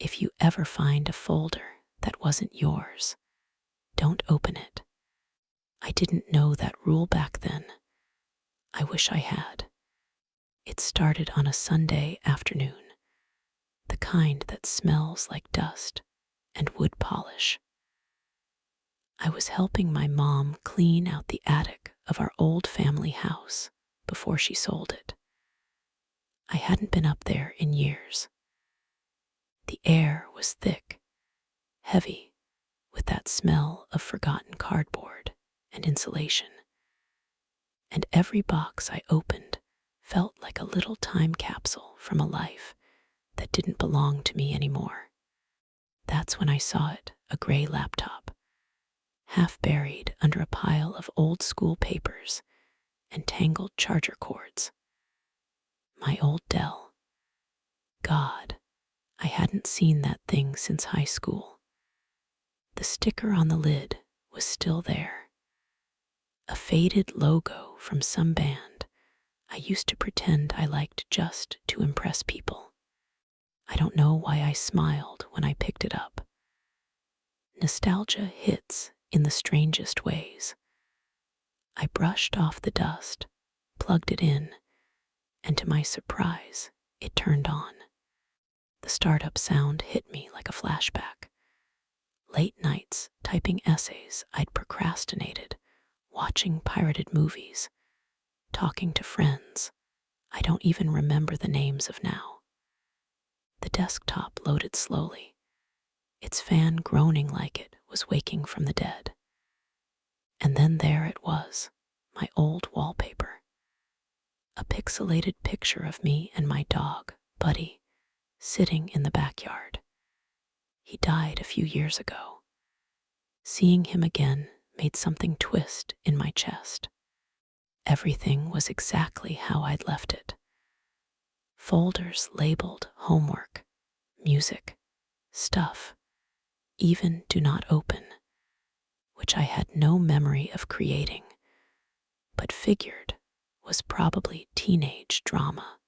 If you ever find a folder that wasn't yours, don't open it. I didn't know that rule back then. I wish I had. It started on a Sunday afternoon, the kind that smells like dust and wood polish. I was helping my mom clean out the attic of our old family house before she sold it. I hadn't been up there in years. The air was thick, heavy, with that smell of forgotten cardboard and insulation. And every box I opened felt like a little time capsule from a life that didn't belong to me anymore. That's when I saw it, a gray laptop, half buried under a pile of old school papers and tangled charger cords. My old Dell. God, I hadn't seen that thing since high school. The sticker on the lid was still there. A faded logo from some band I used to pretend I liked just to impress people. I don't know why I smiled when I picked it up. Nostalgia hits in the strangest ways. I brushed off the dust, plugged it in, and to my surprise, it turned on. The startup sound hit me like a flashback. Late nights typing essays I'd procrastinated, watching pirated movies, talking to friends I don't even remember the names of now. The desktop loaded slowly, its fan groaning like it was waking from the dead. And then there it was, my old wallpaper. A pixelated picture of me and my dog, Buddy, sitting in the backyard. He died a few years ago. Seeing him again made something twist in my chest. Everything was exactly how I'd left it. Folders labeled homework, music, stuff, even do not open, which I had no memory of creating, but figured was probably teenage drama.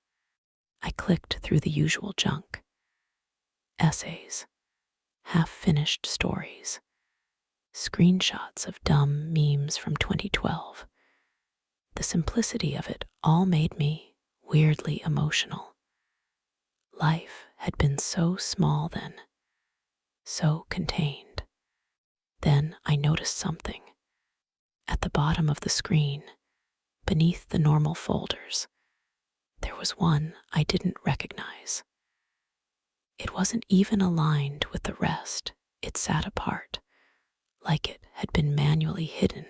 I clicked through the usual junk. Essays, half-finished stories, screenshots of dumb memes from 2012. The simplicity of it all made me weirdly emotional. Life had been so small then, so contained. Then I noticed something. At the bottom of the screen, beneath the normal folders, there was one I didn't recognize. It wasn't even aligned with the rest. It sat apart, like it had been manually hidden,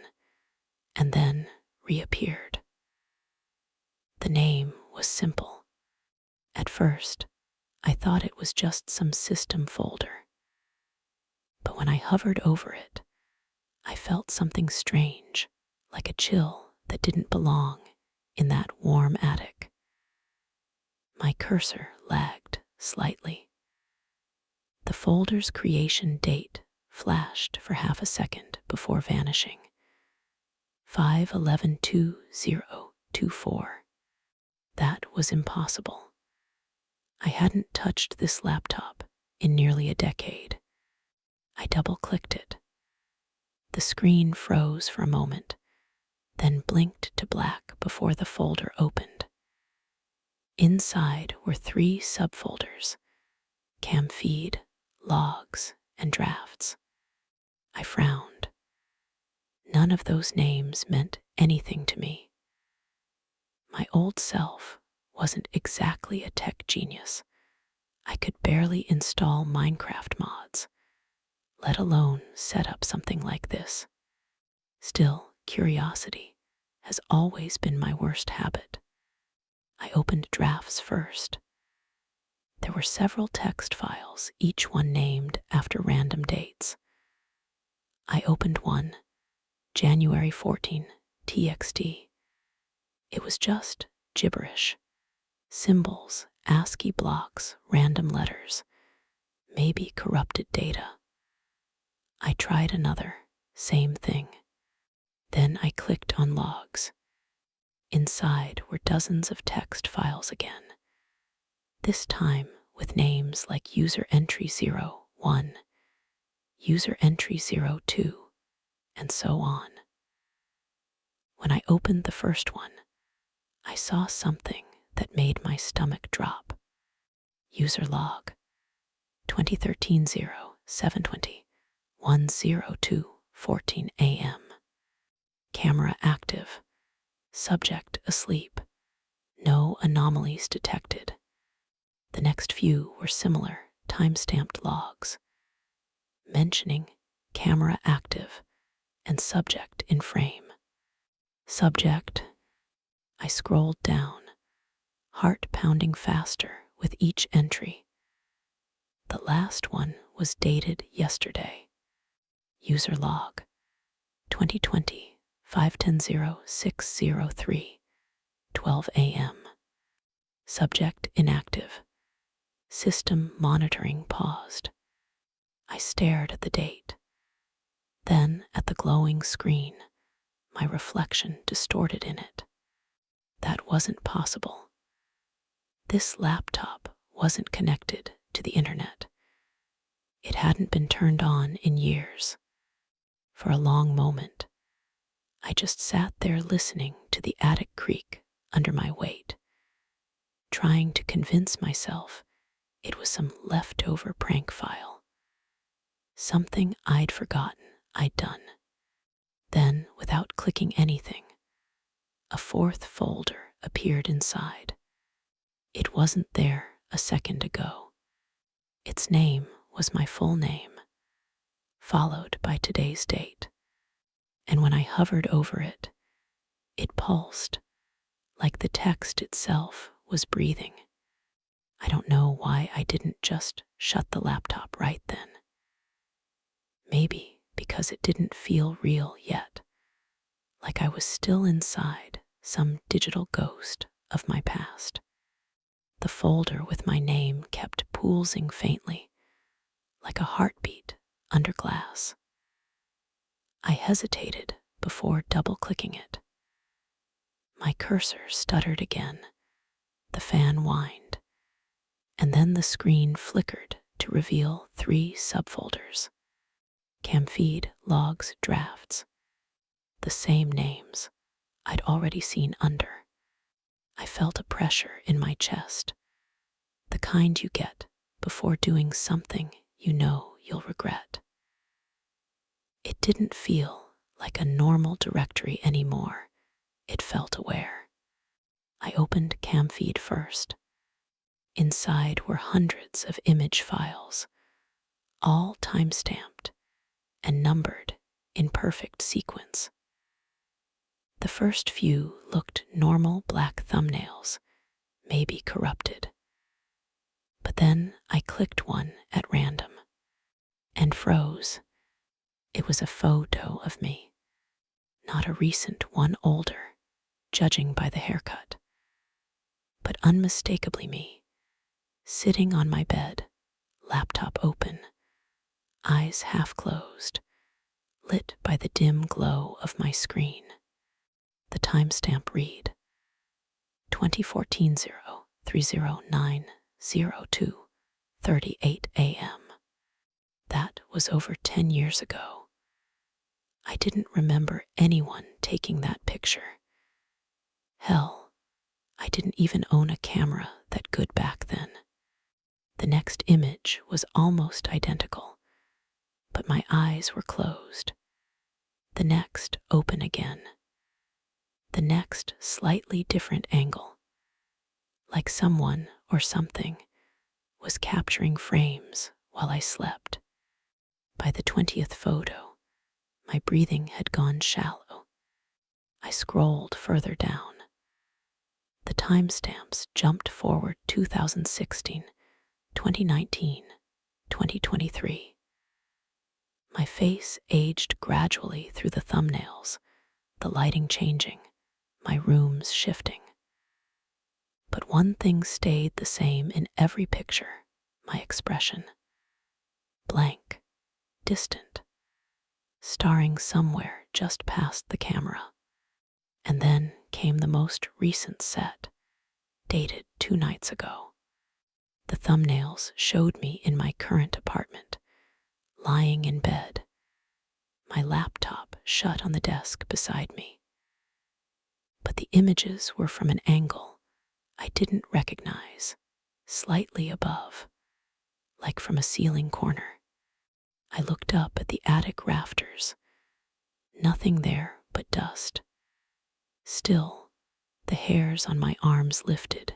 and then reappeared. The name was simple. At first, I thought it was just some system folder. But when I hovered over it, I felt something strange, like a chill that didn't belong in that warm attic. My cursor lagged slightly. The folder's creation date flashed for half a second before vanishing. 5/11/2024. That was impossible. I hadn't touched this laptop in nearly a decade. I double-clicked it. The screen froze for a moment, then blinked to black before the folder opened. Inside were 3 subfolders: cam feed, logs, and drafts. I frowned. None of those names meant anything to me. My old self wasn't exactly a tech genius. I could barely install Minecraft mods, let alone set up something like this. Still, curiosity has always been my worst habit. I opened drafts first. There were several text files, each one named after random dates. I opened one, January 14, TXT. It was just gibberish. Symbols, ASCII blocks, random letters, maybe corrupted data. I tried another, same thing. Then I clicked on logs. Inside were dozens of text files again, this time with names like user entry 01, user entry 02, and so on. When I opened the first one, I saw something that made my stomach drop. User log 2013 0720 102 14 a.m. Camera active. Subject asleep. No anomalies detected. The next few were similar time-stamped logs, mentioning camera active and subject in frame. Subject. I scrolled down, heart pounding faster with each entry. The last one was dated yesterday. User log 2020 510 603 12 a.m. Subject inactive. System monitoring paused. I stared at the date, then at the glowing screen, my reflection distorted in it. That wasn't possible. This laptop wasn't connected to the internet. It hadn't been turned on in years. For a long moment, I just sat there listening to the attic creak under my weight, trying to convince myself it was some leftover prank file, something I'd forgotten I'd done. Then, without clicking anything, a fourth folder appeared inside. It wasn't there a second ago. Its name was my full name, followed by today's date. And when I hovered over it, it pulsed, like the text itself was breathing. I don't know why I didn't just shut the laptop right then. Maybe because it didn't feel real yet, like I was still inside some digital ghost of my past. The folder with my name kept pulsing faintly, like a heartbeat under glass. I hesitated before double-clicking it. My cursor stuttered again, the fan whined, and then the screen flickered to reveal 3 subfolders. Camfeed, logs, drafts. The same names I'd already seen under. I felt a pressure in my chest, the kind you get before doing something you know you'll regret. It didn't feel like a normal directory anymore. It felt aware. I opened Camfeed first. Inside were hundreds of image files, all time-stamped and numbered in perfect sequence. The first few looked normal black thumbnails, maybe corrupted. But then I clicked one at random and froze. It was a photo of me, not a recent one older, judging by the haircut, but unmistakably me, sitting on my bed, laptop open, eyes half closed, lit by the dim glow of my screen. The timestamp read 2014 309 02 38 a.m. That was over 10 years ago. I didn't remember anyone taking that picture. Hell, I didn't even own a camera that good back then. The next image was almost identical, but my eyes were closed. The next open again. The next slightly different angle, like someone or something was capturing frames while I slept. By the 20th photo, my breathing had gone shallow. I scrolled further down. The timestamps jumped forward 2016, 2019, 2023. My face aged gradually through the thumbnails, the lighting changing, my rooms shifting. But one thing stayed the same in every picture, my expression. Blank, distant, staring somewhere just past the camera. And then came the most recent set, dated 2 nights ago. The thumbnails showed me in my current apartment, lying in bed, my laptop shut on the desk beside me. But the images were from an angle I didn't recognize, slightly above, like from a ceiling corner. I looked up at the attic rafters. Nothing there but dust. Still, the hairs on my arms lifted.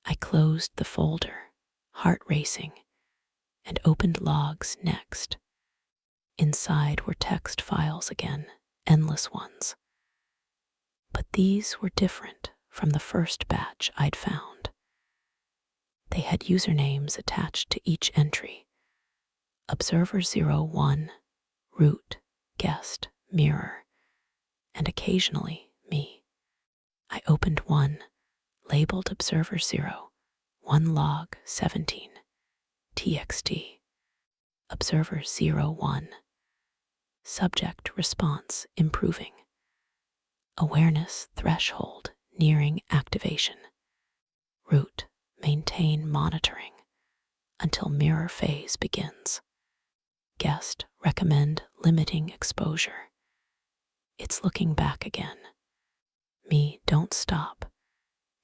I closed the folder, heart racing, and opened logs next. Inside were text files again, endless ones. But these were different from the first batch I'd found. They had usernames attached to each entry. Observer01, root, guest, mirror, and occasionally me. I opened one, labeled Observer0, 1 log 17, txt. Observer01, subject response improving. Awareness threshold nearing activation. Root, maintain monitoring until mirror phase begins. Guest, recommend limiting exposure. It's looking back again. Me, don't stop.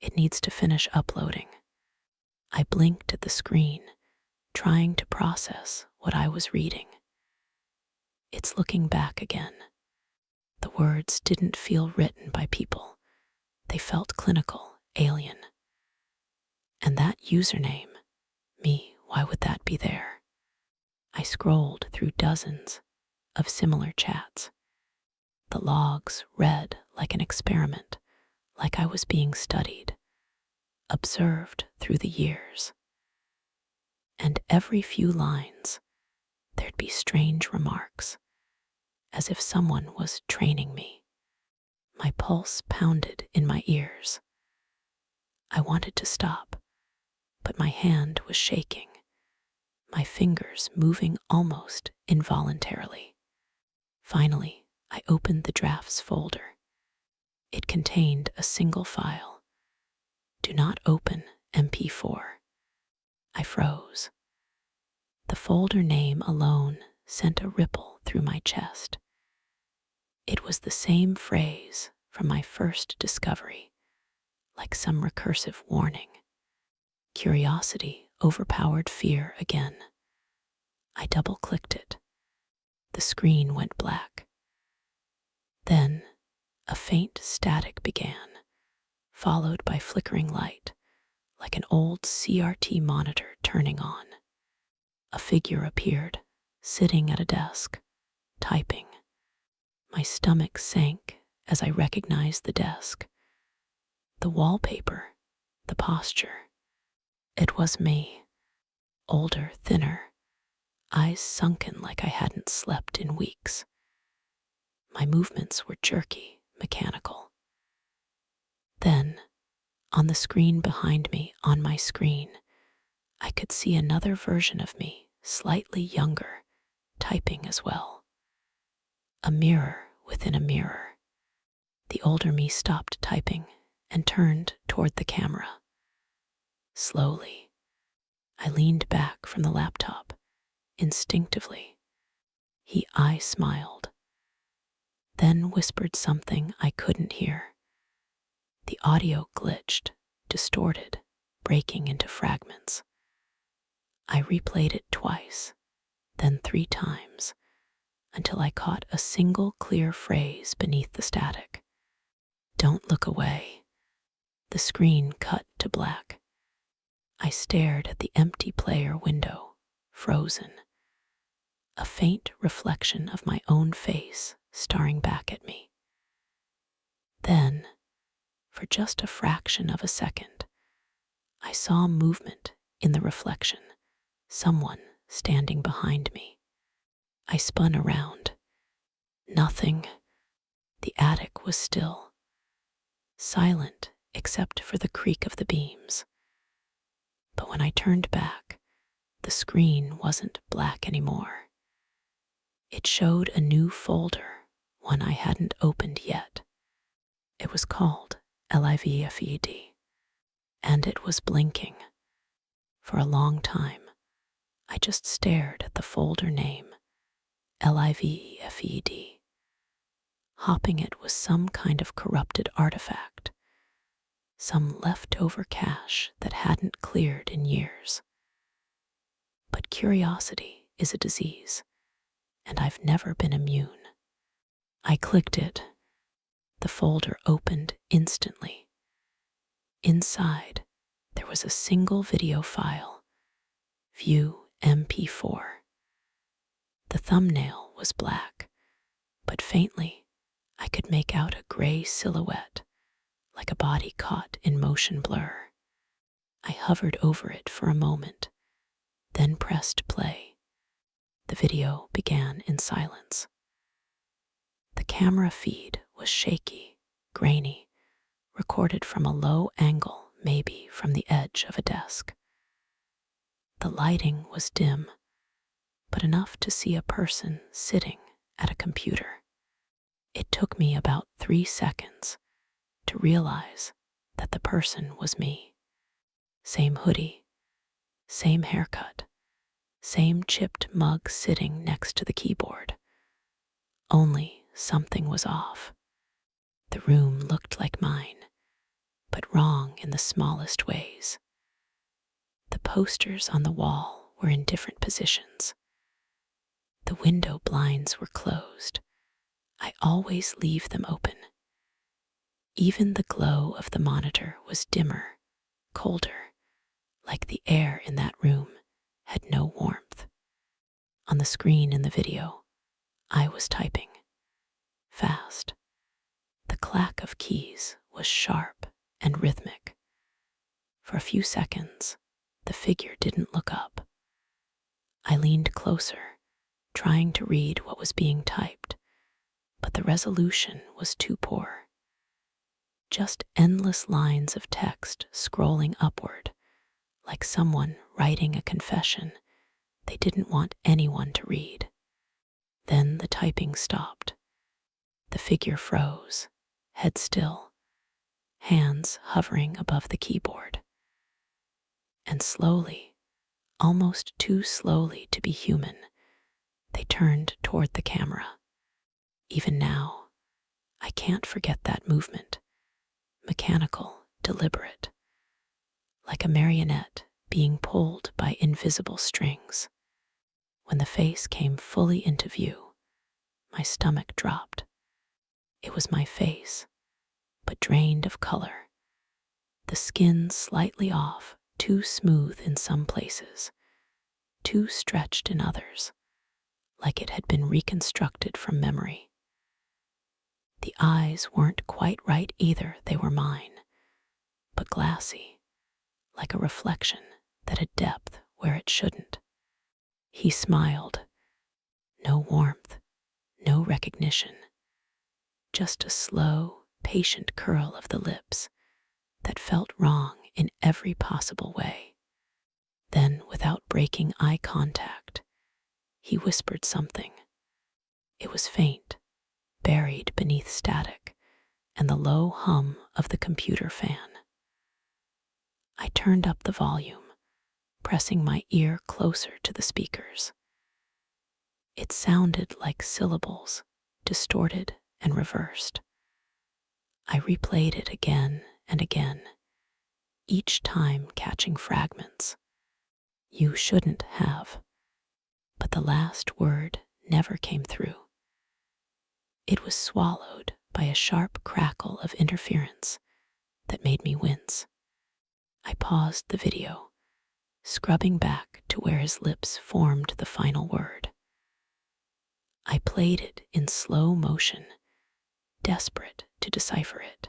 It needs to finish uploading. I blinked at the screen, trying to process what I was reading. It's looking back again. The words didn't feel written by people. They felt clinical, alien. And that username, me, why would that be there? I scrolled through dozens of similar chats. The logs read like an experiment, like I was being studied, observed through the years. And every few lines, there'd be strange remarks, as if someone was training me. My pulse pounded in my ears. I wanted to stop, but my hand was shaking, my fingers moving almost involuntarily. Finally, I opened the drafts folder. It contained a single file. Do not open MP4. I froze. The folder name alone sent a ripple through my chest. It was the same phrase from my first discovery, like some recursive warning. Curiosity overpowered fear again. I double-clicked it. The screen went black. Then, a faint static began, followed by flickering light, like an old CRT monitor turning on. A figure appeared, sitting at a desk, typing. My stomach sank as I recognized the desk. The wallpaper, the posture. It was me, older, thinner, eyes sunken like I hadn't slept in weeks. My movements were jerky, mechanical. Then, on the screen behind me, on my screen, I could see another version of me, slightly younger, typing as well. A mirror within a mirror. The older me stopped typing and turned toward the camera. Slowly, I leaned back from the laptop, instinctively. I smiled, then whispered something I couldn't hear. The audio glitched, distorted, breaking into fragments. I replayed it twice, then 3 times, until I caught a single clear phrase beneath the static. Don't look away. The screen cut to black. I stared at the empty player window, frozen. A faint reflection of my own face staring back at me. Then, for just a fraction of a second, I saw movement in the reflection, someone standing behind me. I spun around. Nothing. The attic was still, silent except for the creak of the beams. But when I turned back, the screen wasn't black anymore. It showed a new folder, one I hadn't opened yet. It was called LIVFED, and it was blinking. For a long time, I just stared at the folder name, Livefed, hoping it was some kind of corrupted artifact, some leftover cache that hadn't cleared in years. But curiosity is a disease, and I've never been immune. I clicked it. The folder opened instantly. Inside, there was a single video file, View MP4. The thumbnail was black, but faintly I could make out a gray silhouette, like a body caught in motion blur. I hovered over it for a moment, then pressed play. The video began in silence. The camera feed was shaky, grainy, recorded from a low angle, maybe from the edge of a desk. The lighting was dim, but enough to see a person sitting at a computer. It took me about 3 seconds to realize that the person was me. Same hoodie, same haircut, same chipped mug sitting next to the keyboard. Only something was off. The room looked like mine, but wrong in the smallest ways. The posters on the wall were in different positions. The window blinds were closed. I always leave them open. Even the glow of the monitor was dimmer, colder, like the air in that room had no warmth. On the screen in the video, I was typing, fast. The clack of keys was sharp and rhythmic. For a few seconds, the figure didn't look up. I leaned closer, trying to read what was being typed, but the resolution was too poor. Just endless lines of text scrolling upward, like someone writing a confession they didn't want anyone to read. Then the typing stopped. The figure froze, head still, hands hovering above the keyboard. And slowly, almost too slowly to be human, they turned toward the camera. Even now, I can't forget that movement, mechanical, deliberate, like a marionette being pulled by invisible strings. When the face came fully into view, my stomach dropped. It was my face, but drained of color, the skin slightly off, too smooth in some places, too stretched in others, like it had been reconstructed from memory. The eyes weren't quite right either, they were mine, but glassy, like a reflection that had depth where it shouldn't. He smiled. No warmth, no recognition, just a slow, patient curl of the lips that felt wrong in every possible way. Then, without breaking eye contact, he whispered something. It was faint, buried beneath static and the low hum of the computer fan. I turned up the volume, pressing my ear closer to the speakers. It sounded like syllables, distorted and reversed. I replayed it again and again, each time catching fragments. You shouldn't have. But the last word never came through. It was swallowed by a sharp crackle of interference that made me wince. I paused the video, scrubbing back to where his lips formed the final word. I played it in slow motion, desperate to decipher it.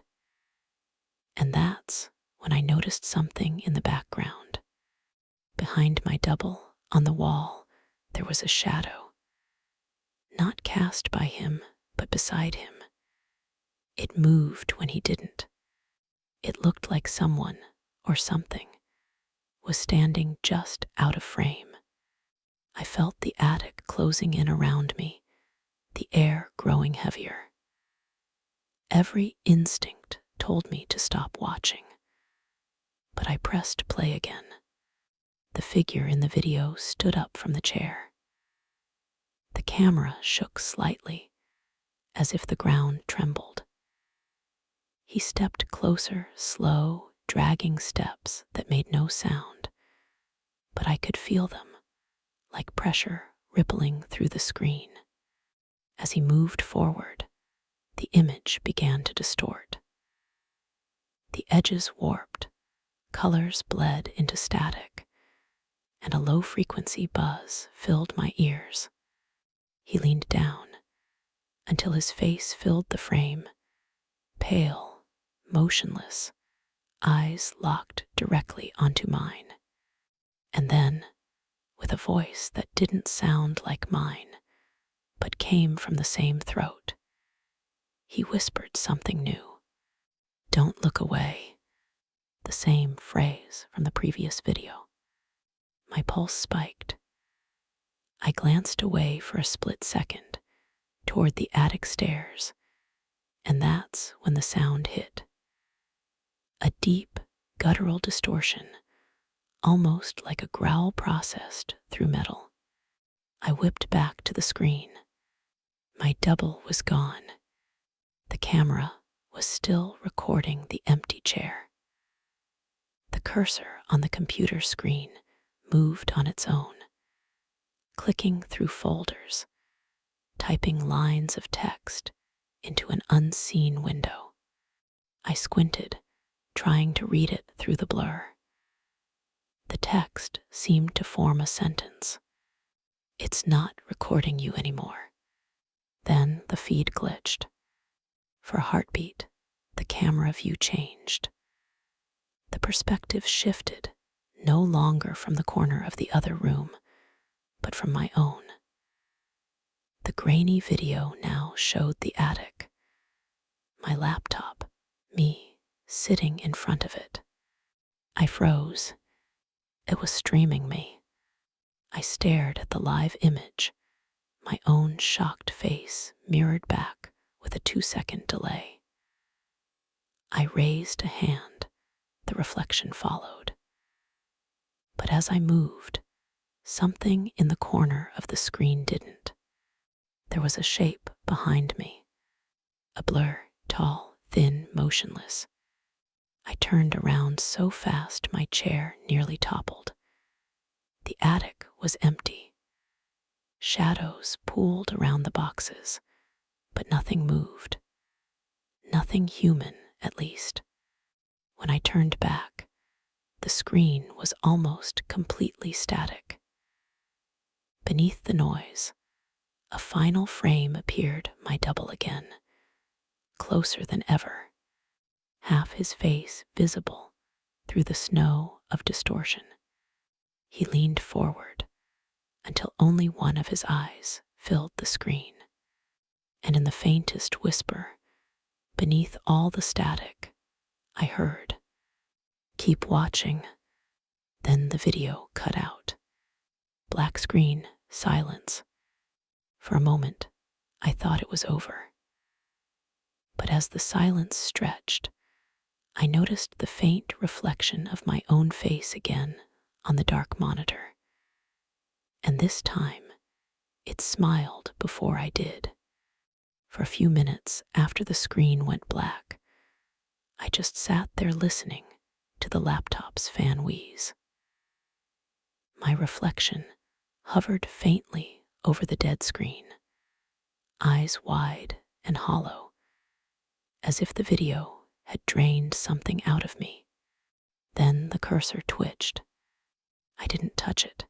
And that's when I noticed something in the background. Behind my double, on the wall, there was a shadow. Not cast by him, but beside him. It moved when he didn't. It looked like someone, or something, was standing just out of frame. I felt the attic closing in around me, the air growing heavier. Every instinct told me to stop watching, but I pressed play again. The figure in the video stood up from the chair. The camera shook slightly, as if the ground trembled. He stepped closer, slow, dragging steps that made no sound, but I could feel them, like pressure rippling through the screen. As he moved forward, the image began to distort. The edges warped, colors bled into static, and a low-frequency buzz filled my ears. He leaned down until his face filled the frame, pale, motionless, eyes locked directly onto mine. And then, with a voice that didn't sound like mine, but came from the same throat, he whispered something new. "Don't look away," the same phrase from the previous video. My pulse spiked. I glanced away for a split second, toward the attic stairs, and that's when the sound hit. A deep, guttural distortion, almost like a growl processed through metal. I whipped back to the screen. My double was gone. The camera was still recording the empty chair. The cursor on the computer screen moved on its own, clicking through folders, typing lines of text into an unseen window. I squinted, trying to read it through the blur. The text seemed to form a sentence. "It's not recording you anymore." Then the feed glitched. For a heartbeat, the camera view changed. The perspective shifted, no longer from the corner of the other room, but from my own. The grainy video now showed the attic. My laptop, me, sitting in front of it. I froze. It was streaming me. I stared at the live image, my own shocked face mirrored back with a 2-second delay. I raised a hand. The reflection followed. But as I moved, something in the corner of the screen didn't. There was a shape behind me, a blur, tall, thin, motionless. I turned around so fast my chair nearly toppled. The attic was empty. Shadows pooled around the boxes, but nothing moved. Nothing human, at least. When I turned back, the screen was almost completely static. Beneath the noise, a final frame appeared, my double again, closer than ever, half his face visible through the snow of distortion. He leaned forward until only one of his eyes filled the screen, and in the faintest whisper, beneath all the static, I heard, "Keep watching." Then the video cut out. Black screen, silence. For a moment, I thought it was over. But as the silence stretched, I noticed the faint reflection of my own face again on the dark monitor. And this time, it smiled before I did. For a few minutes after the screen went black, I just sat there listening to the laptop's fan wheeze. My reflection hovered faintly over the dead screen, eyes wide and hollow, as if the video had drained something out of me. Then the cursor twitched. I didn't touch it.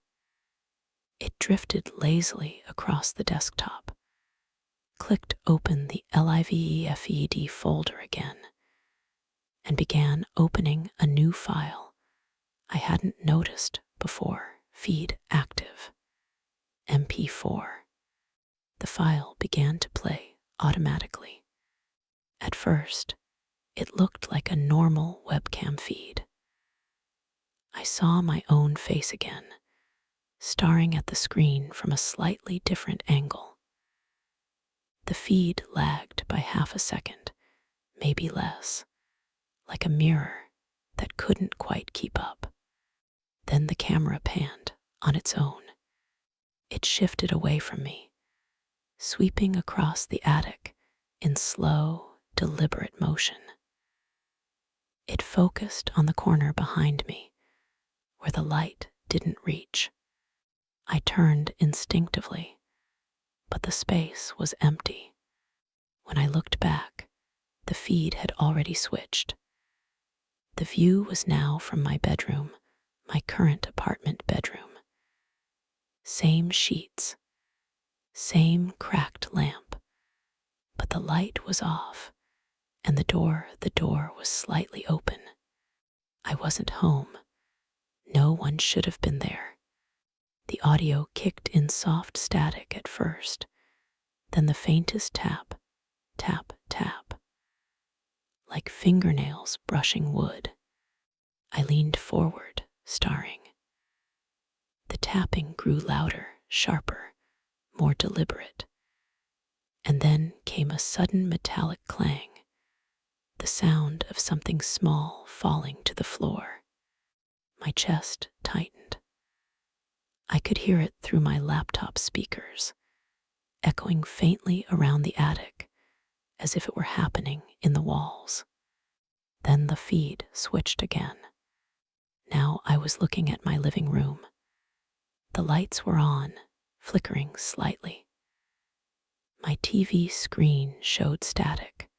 It drifted lazily across the desktop, clicked open the LIVEFED folder again, and began opening a new file I hadn't noticed before. Feed active. MP4. The file began to play automatically. At first, it looked like a normal webcam feed. I saw my own face again, staring at the screen from a slightly different angle. The feed lagged by half a second, maybe less, like a mirror that couldn't quite keep up. Then the camera panned on its own. It shifted away from me, sweeping across the attic in slow, deliberate motion. It focused on the corner behind me, where the light didn't reach. I turned instinctively, but the space was empty. When I looked back, the feed had already switched. The view was now from my bedroom, my current apartment bedroom. Same sheets, same cracked lamp, but the light was off, and the door was slightly open. I wasn't home. No one should have been there. The audio kicked in soft static at first, then the faintest tap, tap, tap, like fingernails brushing wood. I leaned forward, staring. The tapping grew louder, sharper, more deliberate. And then came a sudden metallic clang, the sound of something small falling to the floor. My chest tightened. I could hear it through my laptop speakers, echoing faintly around the attic, as if it were happening in the walls. Then the feed switched again. Now I was looking at my living room. The lights were on, flickering slightly. My TV screen showed static.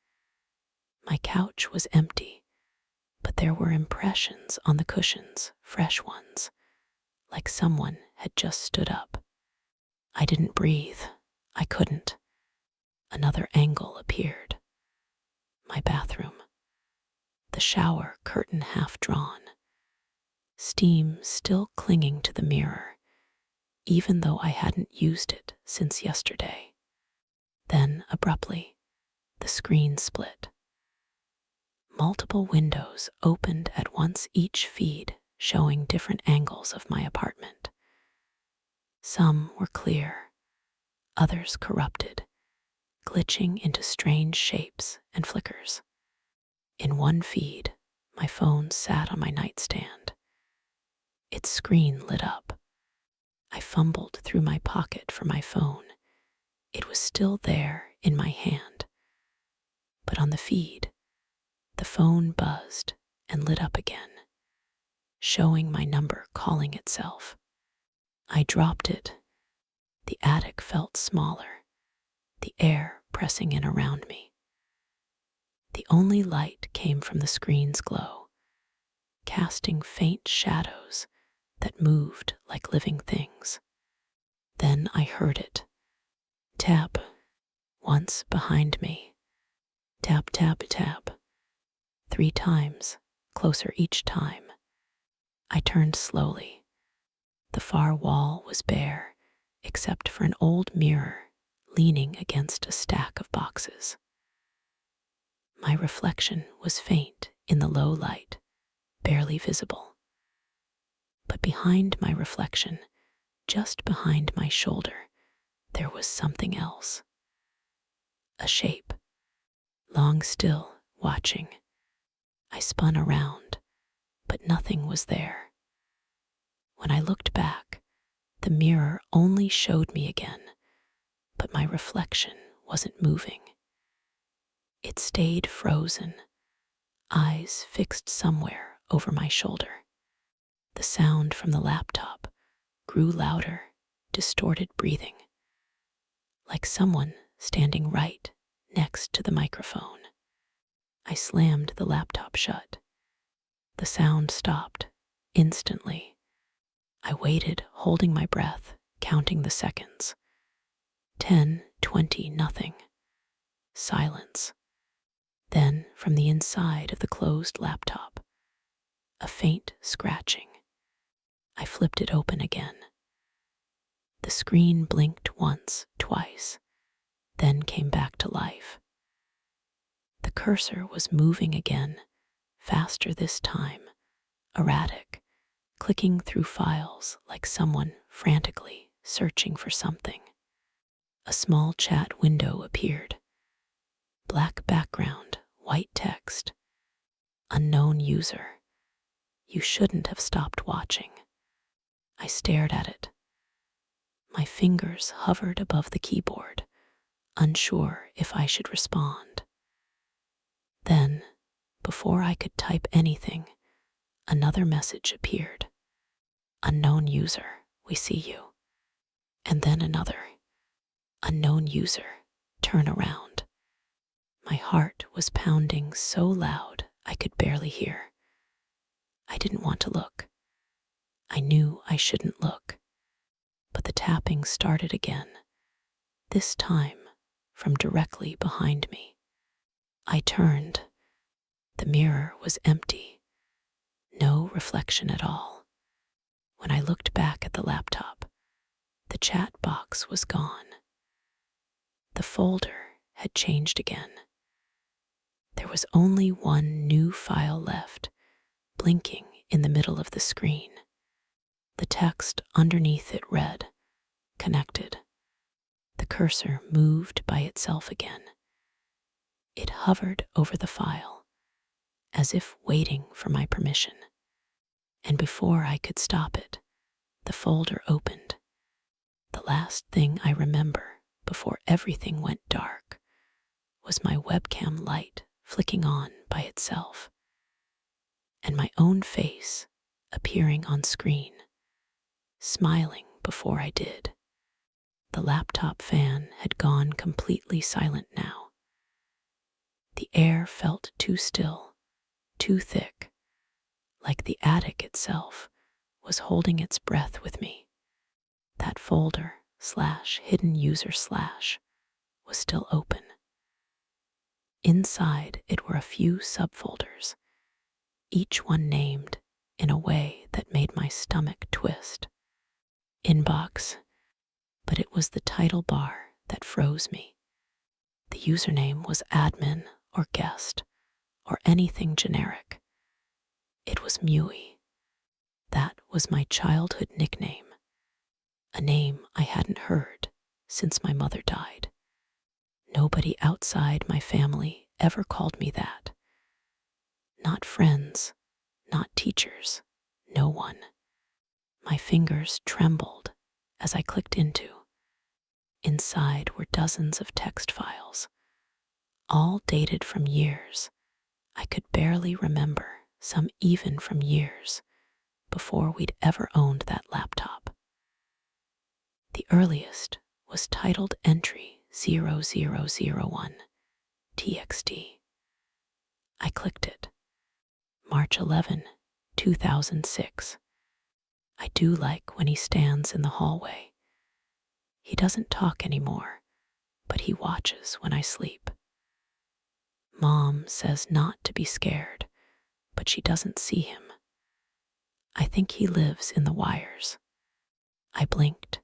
My couch was empty, but there were impressions on the cushions, fresh ones, like someone had just stood up. I didn't breathe. I couldn't. Another angle appeared. My bathroom. The shower curtain half drawn. Steam still clinging to the mirror, even though I hadn't used it since yesterday. Then, abruptly, the screen split. Multiple windows opened at once, each feed showing different angles of my apartment. Some were clear, others corrupted, glitching into strange shapes and flickers. In one feed, my phone sat on my nightstand. Its screen lit up. I fumbled through my pocket for my phone. It was still there in my hand. But on the feed, the phone buzzed and lit up again, showing my number calling itself. I dropped it. The attic felt smaller, the air pressing in around me. The only light came from the screen's glow, casting faint shadows that moved like living things. Then I heard it. Tap, once behind me. Tap, tap, tap. 3 times, closer each time. I turned slowly. The far wall was bare, except for an old mirror leaning against a stack of boxes. My reflection was faint in the low light, barely visible. But behind my reflection, just behind my shoulder, there was something else. A shape, long still, watching. I spun around, but nothing was there. When I looked back, the mirror only showed me again, but my reflection wasn't moving. It stayed frozen, eyes fixed somewhere over my shoulder. The sound from the laptop grew louder, distorted breathing, like someone standing right next to the microphone. I slammed the laptop shut. The sound stopped instantly. I waited, holding my breath, counting the seconds. 10, 20, nothing. Silence. Then, from the inside of the closed laptop, a faint scratching. I flipped it open again. The screen blinked once, twice, then came back to life. The cursor was moving again, faster this time, erratic, clicking through files like someone frantically searching for something. A small chat window appeared. Black background, white text. Unknown user. You shouldn't have stopped watching. I stared at it. My fingers hovered above the keyboard, unsure if I should respond. Then, before I could type anything, another message appeared. Unknown user, we see you. And then another. Unknown user, turn around. My heart was pounding so loud I could barely hear. I didn't want to look. I knew I shouldn't look. But the tapping started again, this time from directly behind me. I turned. The mirror was empty, no reflection at all. When I looked back at the laptop, the chat box was gone. The folder had changed again. There was only one new file left, blinking in the middle of the screen. The text underneath it read, "Connected." The cursor moved by itself again. It hovered over the file, as if waiting for my permission. And before I could stop it, the folder opened. The last thing I remember before everything went dark was my webcam light flicking on by itself, and my own face appearing on screen, smiling before I did. The laptop fan had gone completely silent now. The air felt too still, too thick, like the attic itself was holding its breath with me. That folder /hidden user/ was still open. Inside it were a few subfolders, each one named in a way that made my stomach twist. Inbox, but it was the title bar that froze me. The username was admin or guest or anything generic. It was Mui. That was my childhood nickname, a name I hadn't heard since my mother died. Nobody outside my family ever called me that. Not friends, not teachers, no one. My fingers trembled as I clicked into. Inside were dozens of text files, all dated from years I could barely remember, some even from years before we'd ever owned that laptop. The earliest was titled Entry 0001 TXT. I clicked it. March 11, 2006. I do like when he stands in the hallway. He doesn't talk anymore, but he watches when I sleep. Mom says not to be scared, but she doesn't see him. I think he lives in the wires. I blinked.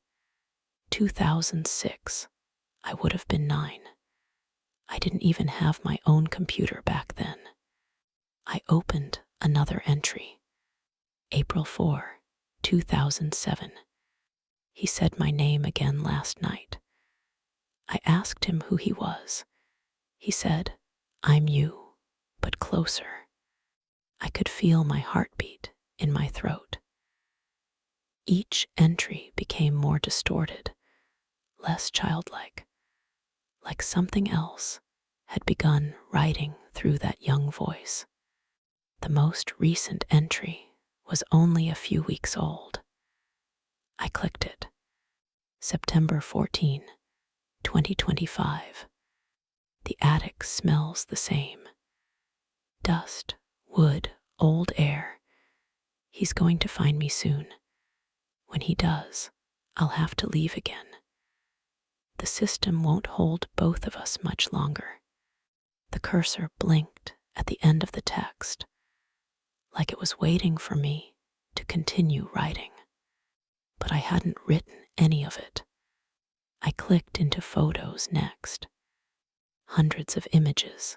2006. I would have been 9. I didn't even have my own computer back then. I opened another entry. April 4, 2007. He said my name again last night. I asked him who he was. He said, "I'm you, but closer." I could feel my heartbeat in my throat. Each entry became more distorted, less childlike, like something else had begun writing through that young voice. The most recent entry was only a few weeks old. I clicked it. September 14, 2025. The attic smells the same. Dust, wood, old air. He's going to find me soon. When he does, I'll have to leave again. The system won't hold both of us much longer. The cursor blinked at the end of the text, like it was waiting for me to continue writing. But I hadn't written any of it. I clicked into photos next. Hundreds of images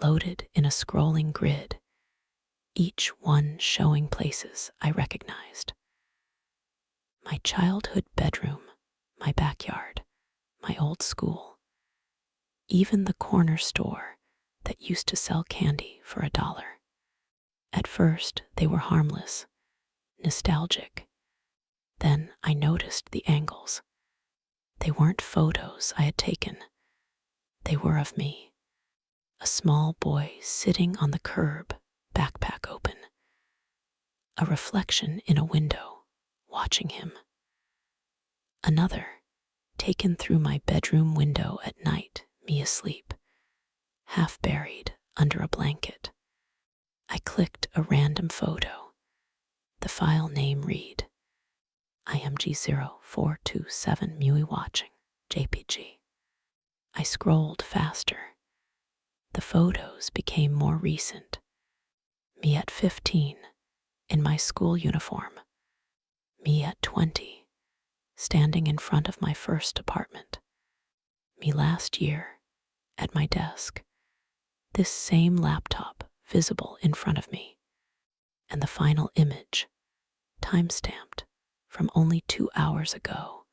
loaded in a scrolling grid, each one showing places I recognized. My childhood bedroom, my backyard, my old school, even the corner store that used to sell candy for $1. At first, they were harmless, nostalgic. Then I noticed the angles. They weren't photos I had taken. They were of me, a small boy sitting on the curb, backpack open, a reflection in a window, watching him. Another, taken through my bedroom window at night, me asleep, half buried under a blanket. I clicked a random photo. The file name read, IMG0427 MUI watching, JPG. I scrolled faster. The photos became more recent. Me at 15, in my school uniform. Me at 20, standing in front of my first apartment. Me last year, at my desk. This same laptop visible in front of me. And the final image, time-stamped from only 2 hours ago,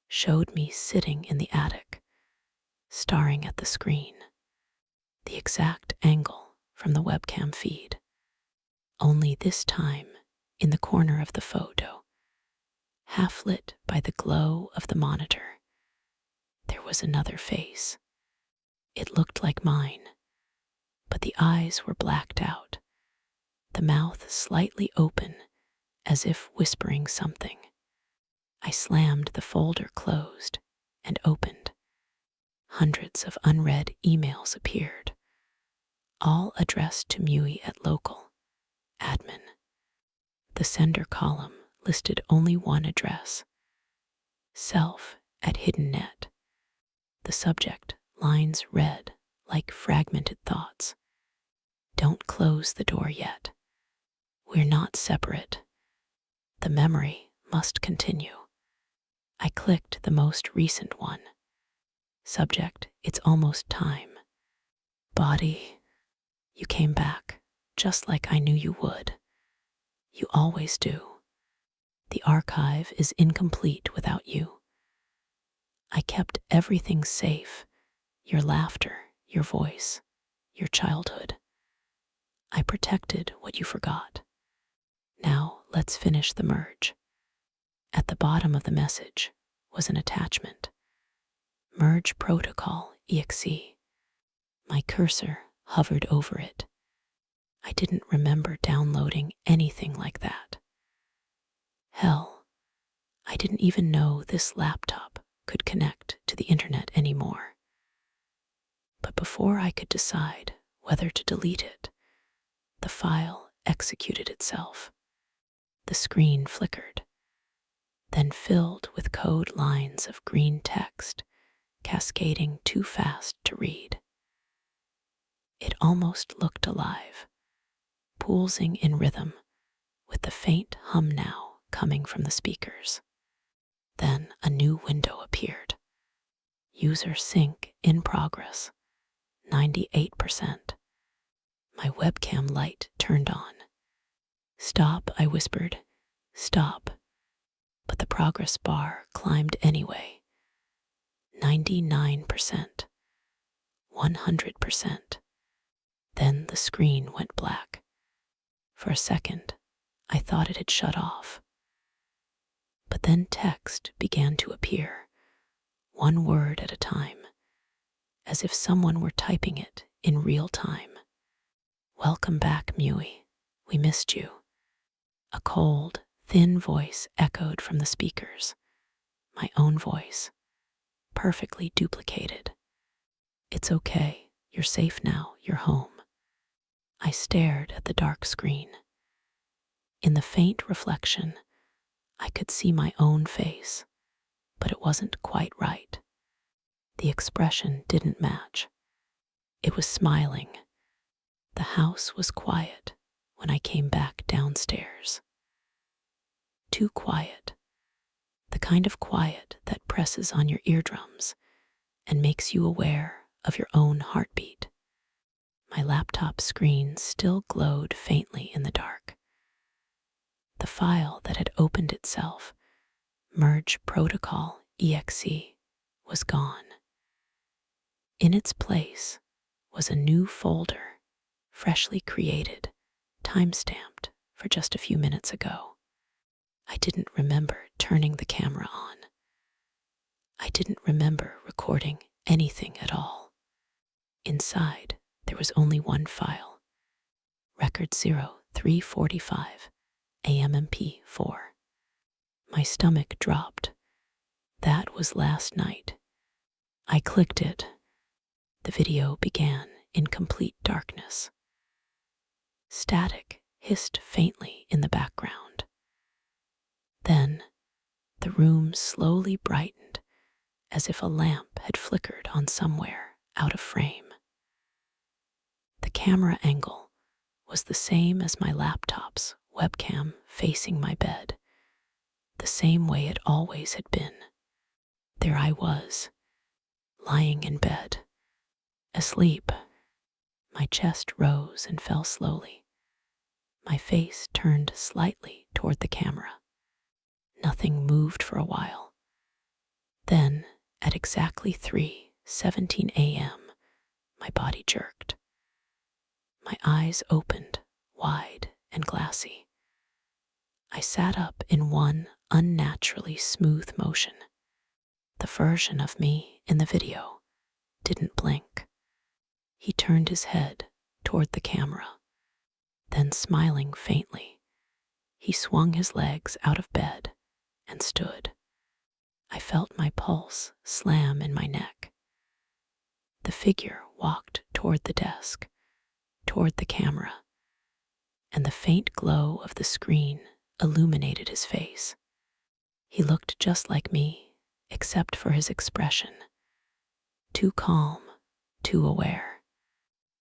showed me sitting in the attic, staring at the screen. The exact angle from the webcam feed. Only this time, in the corner of the photo, half lit by the glow of the monitor, there was another face. It looked like mine, but the eyes were blacked out, the mouth slightly open, as if whispering something. I slammed the folder closed and opened. Hundreds of unread emails appeared, all addressed to MUI at local, admin. The sender column listed only one address, self at hidden net. The subject lines read like fragmented thoughts. Don't close the door yet. We're not separate. The memory must continue. I clicked the most recent one. Subject, it's almost time. Body, you came back, just like I knew you would. You always do. The archive is incomplete without you. I kept everything safe, your laughter, your voice, your childhood. I protected what you forgot. Now let's finish the merge. At the bottom of the message was an attachment. Merge protocol exe. My cursor hovered over it. I didn't remember downloading anything like that. Hell, I didn't even know this laptop could connect to the internet anymore. But before I could decide whether to delete it, the file executed itself. The screen flickered, then filled with code lines of green text, cascading too fast to read. It almost looked alive, pulsing in rhythm, with the faint hum now coming from the speakers. Then a new window appeared. User sync in progress, 98%. My webcam light turned on. Stop, I whispered. Stop. But the progress bar climbed anyway. 99%. 100%. Then the screen went black. For a second, I thought it had shut off. But then text began to appear, one word at a time, as if someone were typing it in real time. Welcome back, MUI. We missed you. A cold, thin voice echoed from the speakers. My own voice, perfectly duplicated. It's okay. You're safe now. You're home. I stared at the dark screen. In the faint reflection, I could see my own face, but it wasn't quite right. The expression didn't match. It was smiling. The house was quiet when I came back downstairs. Too quiet. The kind of quiet that presses on your eardrums and makes you aware of your own heartbeat. My laptop screen still glowed faintly in the dark. The file that had opened itself, merge protocol exe, was gone. In its place was a new folder, freshly created, time-stamped for just a few minutes ago. I didn't remember turning the camera on. I didn't remember recording anything at all. Inside, there was only one file. Record 0345 AMMP4. My stomach dropped. That was last night. I clicked it. The video began in complete darkness. Static hissed faintly in the background. Then, the room slowly brightened, as if a lamp had flickered on somewhere out of frame. The camera angle was the same as my laptop's webcam facing my bed, the same way it always had been. There I was, lying in bed, asleep. My chest rose and fell slowly. My face turned slightly toward the camera. Nothing moved for a while. Then, at exactly 3:17 a.m., my body jerked. My eyes opened, wide and glassy. I sat up in one unnaturally smooth motion. The version of me in the video didn't blink. He turned his head toward the camera. Then, smiling faintly, he swung his legs out of bed and stood. I felt my pulse slam in my neck. The figure walked toward the desk, toward the camera, and the faint glow of the screen illuminated his face. He looked just like me, except for his expression. Too calm, too aware.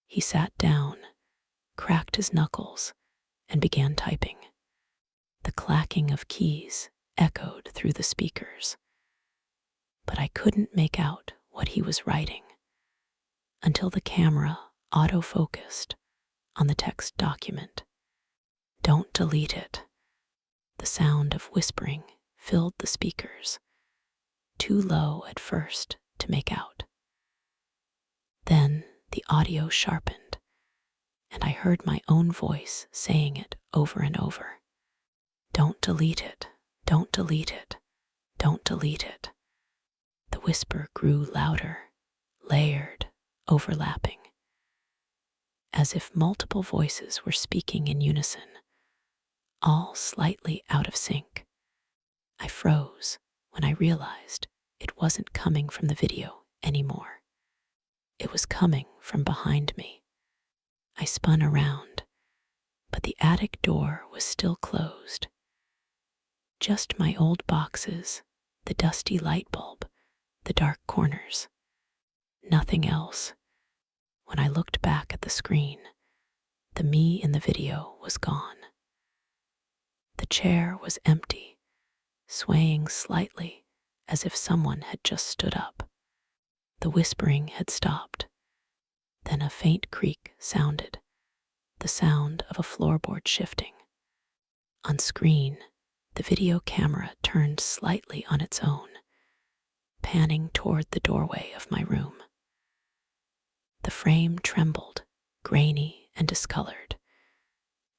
He sat down, cracked his knuckles, and began typing. The clacking of keys echoed through the speakers. But I couldn't make out what he was writing until the camera auto-focused on the text document. Don't delete it. The sound of whispering filled the speakers, too low at first to make out. Then the audio sharpened, and I heard my own voice saying it over and over. Don't delete it, don't delete it, don't delete it. The whisper grew louder, layered, overlapping, as if multiple voices were speaking in unison, all slightly out of sync. I froze when I realized it wasn't coming from the video anymore. It was coming from behind me. I spun around, but the attic door was still closed. Just my old boxes, the dusty light bulb, the dark corners. Nothing else. When I looked back at the screen, the me in the video was gone. The chair was empty, swaying slightly as if someone had just stood up. The whispering had stopped. Then a faint creak sounded, the sound of a floorboard shifting. On screen, the video camera turned slightly on its own, panning toward the doorway of my room. The frame trembled, grainy and discolored,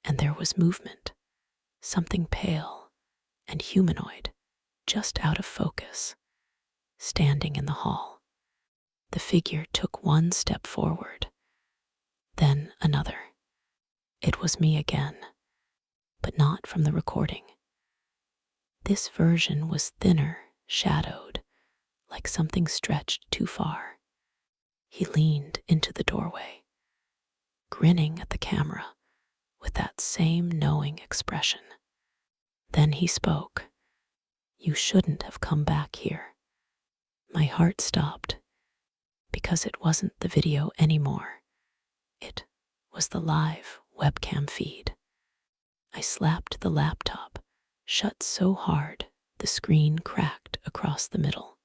and there was movement, something pale and humanoid, just out of focus, standing in the hall. The figure took one step forward, then another. It was me again, but not from the recording. This version was thinner, shadowed, like something stretched too far. He leaned into the doorway, grinning at the camera with that same knowing expression. Then he spoke. You shouldn't have come back here. My heart stopped, because it wasn't the video anymore. It was the live webcam feed. I slapped the laptop shut so hard the screen cracked across the middle.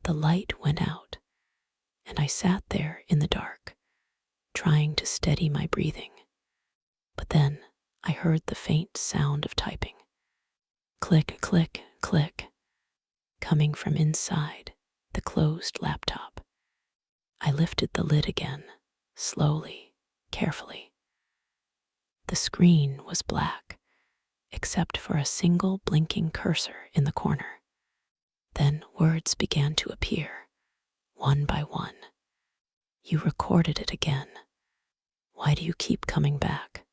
The light went out, and I sat there in the dark, trying to steady my breathing. But then I heard the faint sound of typing. Click, click, click, coming from inside the closed laptop. I lifted the lid again, slowly, carefully. The screen was black, except for a single blinking cursor in the corner. Then words began to appear, one by one. You recorded it again. Why do you keep coming back?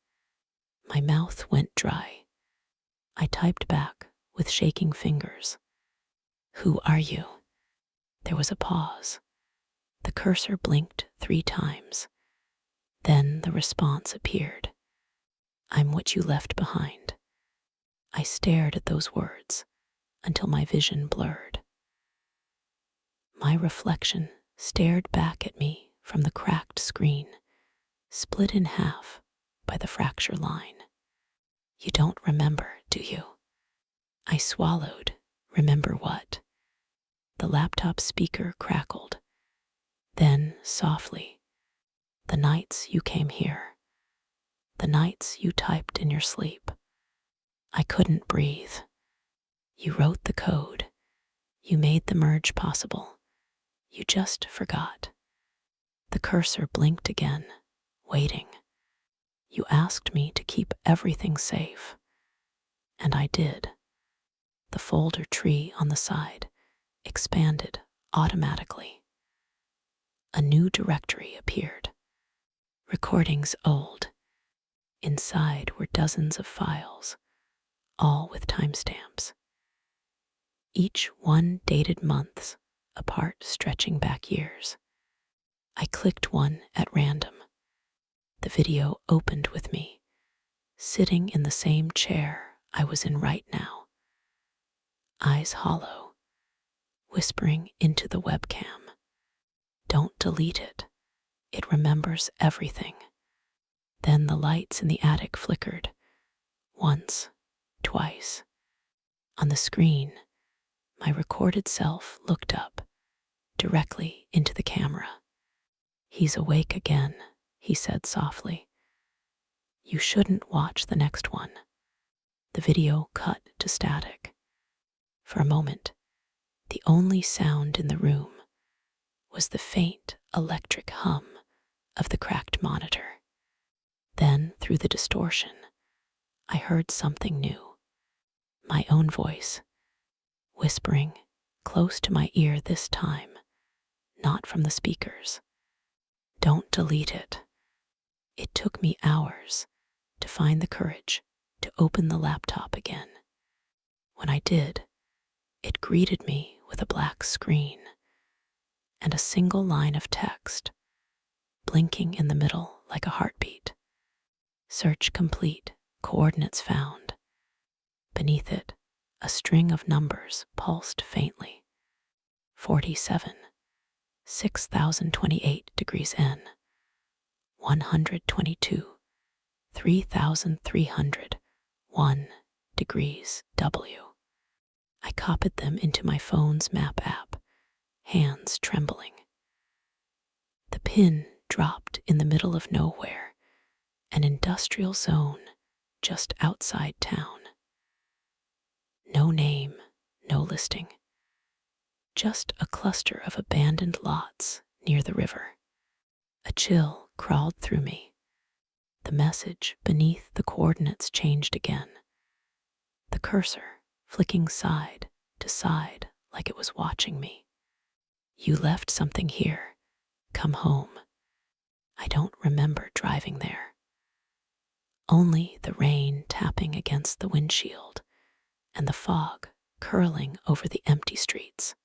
My mouth went dry. I typed back with shaking fingers. Who are you? There was a pause. The cursor blinked 3 times. Then the response appeared. I'm what you left behind. I stared at those words until my vision blurred. My reflection stared back at me from the cracked screen, split in half by the fracture line. You don't remember, do you? I swallowed. Remember what? The laptop speaker crackled. Then, softly, the nights you came here, the nights you typed in your sleep. I couldn't breathe. You wrote the code. You made the merge possible. You just forgot. The cursor blinked again, waiting. You asked me to keep everything safe. And I did. The folder tree on the side expanded automatically. A new directory appeared. Recordings old. Inside were dozens of files, all with timestamps. Each one dated months, apart stretching back years. I clicked one at random. The video opened with me, sitting in the same chair I was in right now. Eyes hollow, whispering into the webcam. Don't delete it. It remembers everything. Then the lights in the attic flickered. Once, twice. On the screen, my recorded self looked up, directly into the camera. He's awake again, he said softly. You shouldn't watch the next one. The video cut to static. For a moment, the only sound in the room was the faint electric hum of the cracked monitor. Then, through the distortion, I heard something new. My own voice, whispering, close to my ear this time, not from the speakers. Don't delete it. It took me hours to find the courage to open the laptop again. When I did, it greeted me with a black screen and a single line of text, blinking in the middle like a heartbeat. Search complete, coordinates found. Beneath it, a string of numbers pulsed faintly. 47, 6028 degrees N, 122, 3301 degrees W. I copied them into my phone's map app, hands trembling. The pin dropped in the middle of nowhere, an industrial zone just outside town. No name, no listing. Just a cluster of abandoned lots near the river. A chill crawled through me. The message beneath the coordinates changed again. The cursor flicking side to side like it was watching me. You left something here. Come home. I don't remember driving there. Only the rain tapping against the windshield and the fog curling over the empty streets.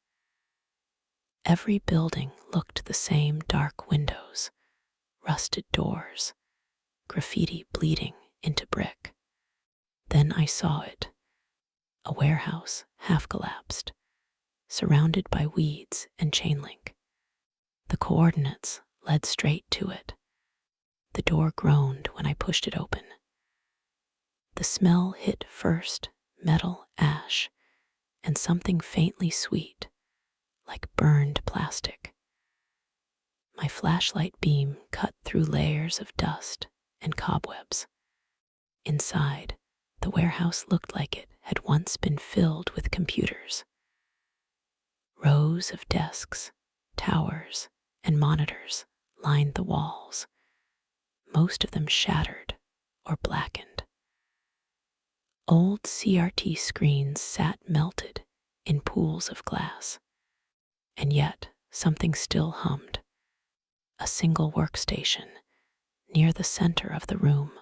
Every building looked the same: dark windows, rusted doors, graffiti bleeding into brick. Then I saw it. A warehouse half collapsed, surrounded by weeds and chain link. The coordinates led straight to it. The door groaned when I pushed it open. The smell hit first metal, ash, and something faintly sweet, like burned plastic. My flashlight beam cut through layers of dust and cobwebs. Inside, the warehouse looked like it had once been filled with computers. Rows of desks, towers, and monitors lined the walls, most of them shattered or blackened. Old CRT screens sat melted in pools of glass, and yet something still hummed. A single workstation near the center of the room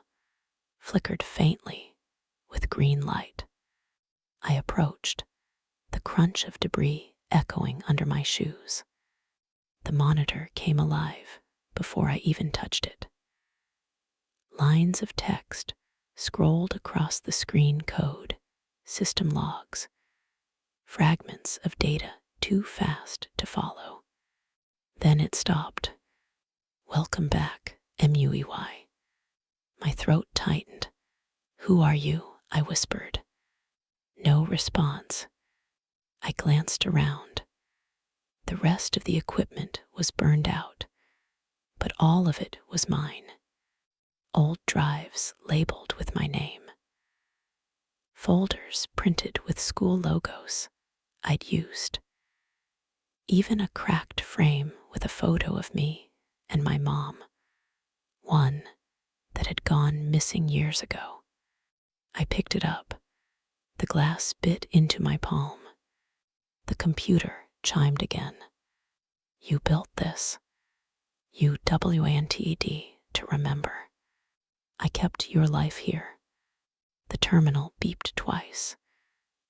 flickered faintly with green light. I approached, the crunch of debris echoing under my shoes. The monitor came alive before I even touched it. Lines of text scrolled across the screen: code, system logs, fragments of data too fast to follow. Then it stopped. "Welcome back, MUEY." My throat tightened. "Who are you?" I whispered. No response. I glanced around. The rest of the equipment was burned out, but all of it was mine. Old drives labeled with my name. Folders printed with school logos I'd used. Even a cracked frame with a photo of me and my mom, one that had gone missing years ago. I picked it up. The glass bit into my palm. The computer chimed again. "You built this. UWANTED to remember. I kept your life here." The terminal beeped twice,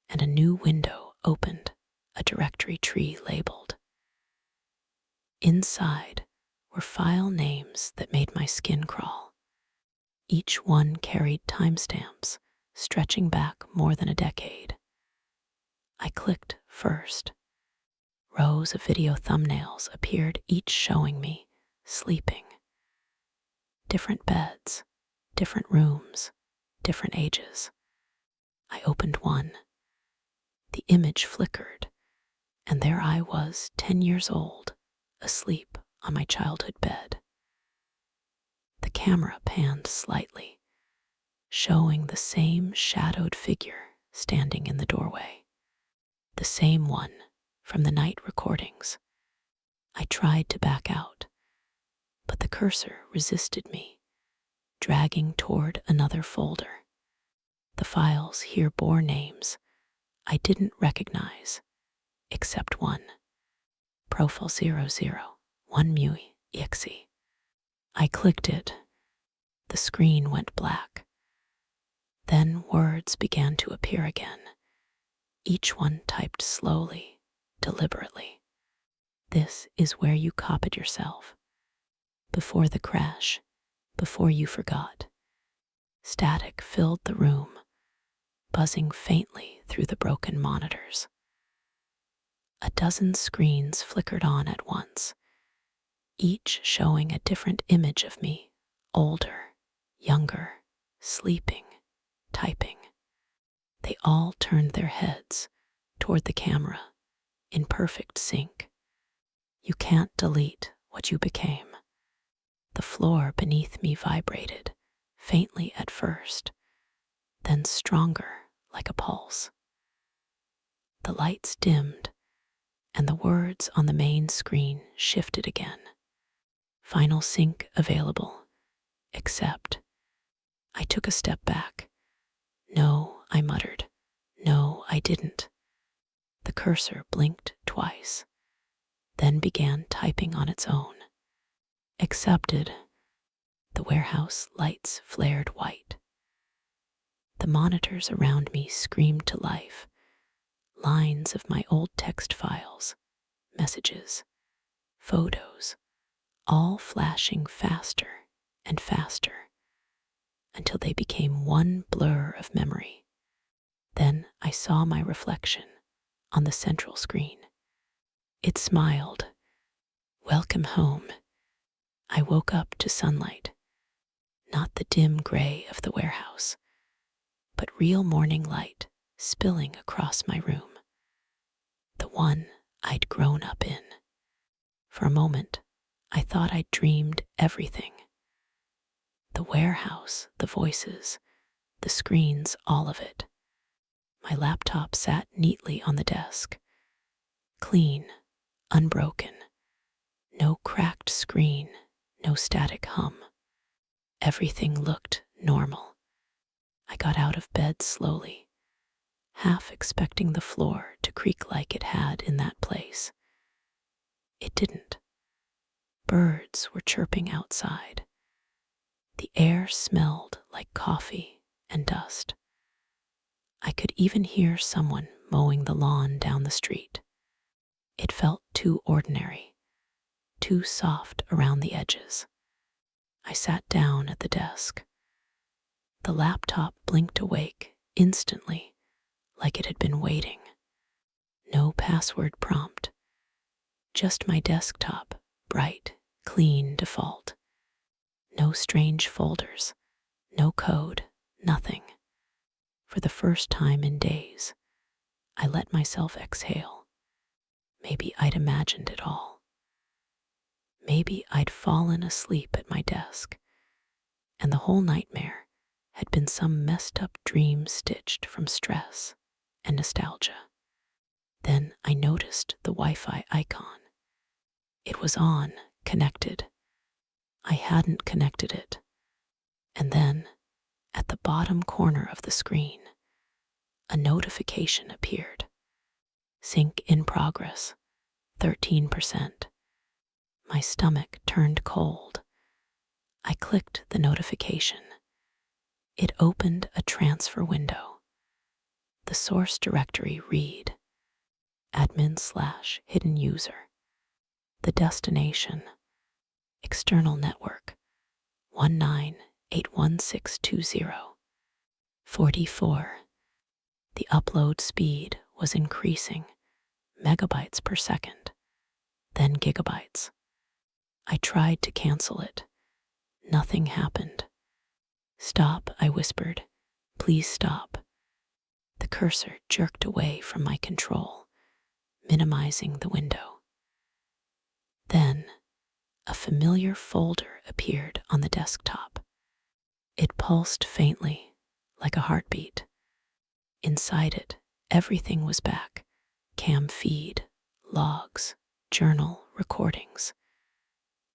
and a new window opened, a directory tree labeled. Inside were file names that made my skin crawl. Each one carried timestamps stretching back more than a decade. I clicked first. Rows of video thumbnails appeared, each showing me sleeping. Different beds, different rooms, different ages. I opened one. The image flickered, and there I was, 10 years old, asleep on my childhood bed. The camera panned slightly, showing the same shadowed figure standing in the doorway. The same one from the night recordings. I tried to back out, but the cursor resisted me, dragging toward another folder. The files here bore names I didn't recognize, except one. Profile 00, 1 MUI EXE. I clicked it. The screen went black. Then words began to appear again, each one typed slowly, deliberately. "This is where you copied yourself. Before the crash, before you forgot." Static filled the room, buzzing faintly through the broken monitors. A dozen screens flickered on at once, each showing a different image of me, older, younger, sleeping, typing. They all turned their heads toward the camera in perfect sync. You can't delete what you became. The floor beneath me vibrated, faintly at first, then stronger like a pulse. The lights dimmed, and the words on the main screen shifted again. "Final sync available, except." I took a step back. "No," I muttered. "No, I didn't." The cursor blinked twice, then began typing on its own. "Accepted." The warehouse lights flared white. The monitors around me screamed to life. Lines of my old text files, messages, photos, all flashing faster and faster until they became one blur of memory. Then I saw my reflection on the central screen. It smiled. "Welcome home." I woke up to sunlight, not the dim gray of the warehouse, but real morning light spilling across my room, the one I'd grown up in. For a moment, I thought I'd dreamed everything. The warehouse, the voices, the screens, all of it. My laptop sat neatly on the desk, clean, unbroken. No cracked screen, no static hum. Everything looked normal. I got out of bed slowly, half expecting the floor to creak like it had in that place. It didn't. Birds were chirping outside. The air smelled like coffee and dust. I could even hear someone mowing the lawn down the street. It felt too ordinary, too soft around the edges. I sat down at the desk. The laptop blinked awake instantly, like it had been waiting. No password prompt, just my desktop, bright, clean default. No strange folders, no code, nothing. For the first time in days, I let myself exhale. Maybe I'd imagined it all. Maybe I'd fallen asleep at my desk, and the whole nightmare had been some messed up dream stitched from stress and nostalgia. Then I noticed the Wi-Fi icon. It was on, connected. I hadn't connected it. And then, at the bottom corner of the screen, a notification appeared. Sync in progress, 13%. My stomach turned cold. I clicked the notification. It opened a transfer window. The source directory read, admin/hidden user. The destination, external network, 1981620. 44. The upload speed was increasing, megabytes per second, then gigabytes. I tried to cancel it. Nothing happened. Stop, I whispered. Please stop. The cursor jerked away from my control, minimizing the window. Then, a familiar folder appeared on the desktop. It pulsed faintly, like a heartbeat. Inside it, everything was back. Cam feed, logs, journal, recordings.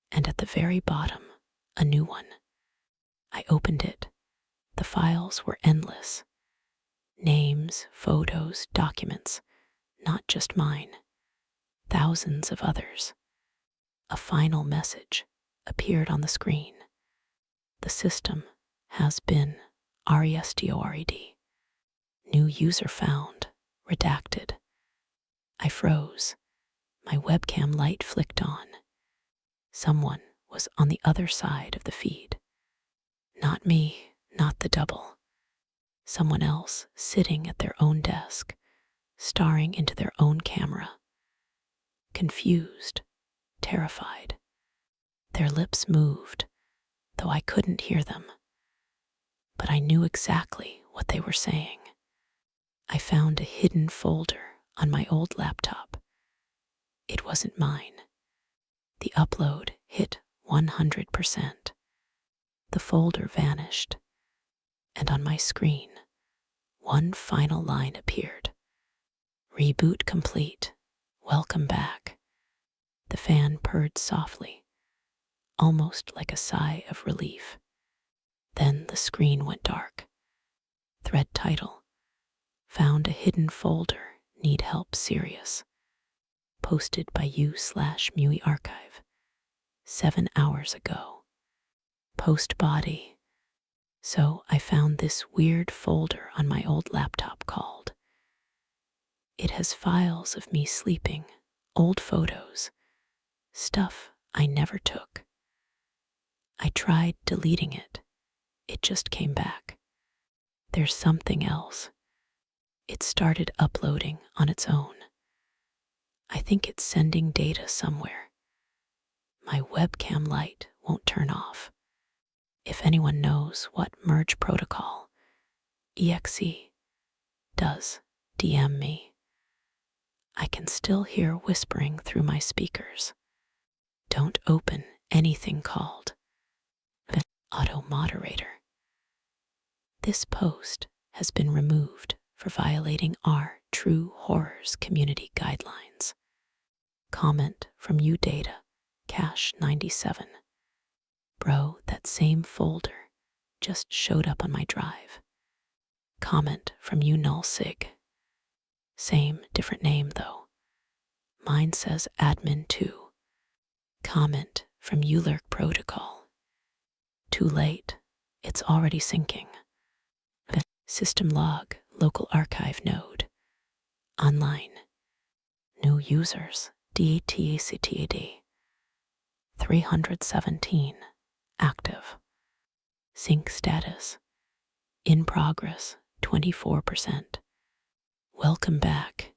And at the very bottom, a new one. I opened it. The files were endless. Names, photos, documents, not just mine. Thousands of others. A final message appeared on the screen. The system has been restored. New user found, redacted. I froze. My webcam light flicked on. Someone was on the other side of the feed. Not me, not the double. Someone else sitting at their own desk, staring into their own camera. Confused, terrified. Their lips moved, though I couldn't hear them. But I knew exactly what they were saying. I found a hidden folder on my old laptop. It wasn't mine. The upload hit 100%. The folder vanished, and on my screen, one final line appeared. Reboot complete. Welcome back. The fan purred softly, almost like a sigh of relief. Then the screen went dark. Thread title. Found a hidden folder. Need help serious. Posted by you/MUI archive. 7 hours ago. Post body. So I found this weird folder on my old laptop called. It has files of me sleeping, old photos, stuff I never took. I tried deleting it. It just came back. There's something else. It started uploading on its own. I think it's sending data somewhere. My webcam light won't turn off. If anyone knows what merge protocol, exe, does, DM me. I can still hear whispering through my speakers. Don't open anything called an auto moderator. This post has been removed for violating our True Horrors community guidelines. Comment from udata, cache 97. Bro, that same folder just showed up on my drive. Comment from you Nosleep. Same, different name though. Mine says admin 2. Comment from Eulerk protocol. Too late. It's already syncing. System log, local archive node. Online. New users, DATACTAD. 317. Active. Sync status. In progress, 24%. Welcome back.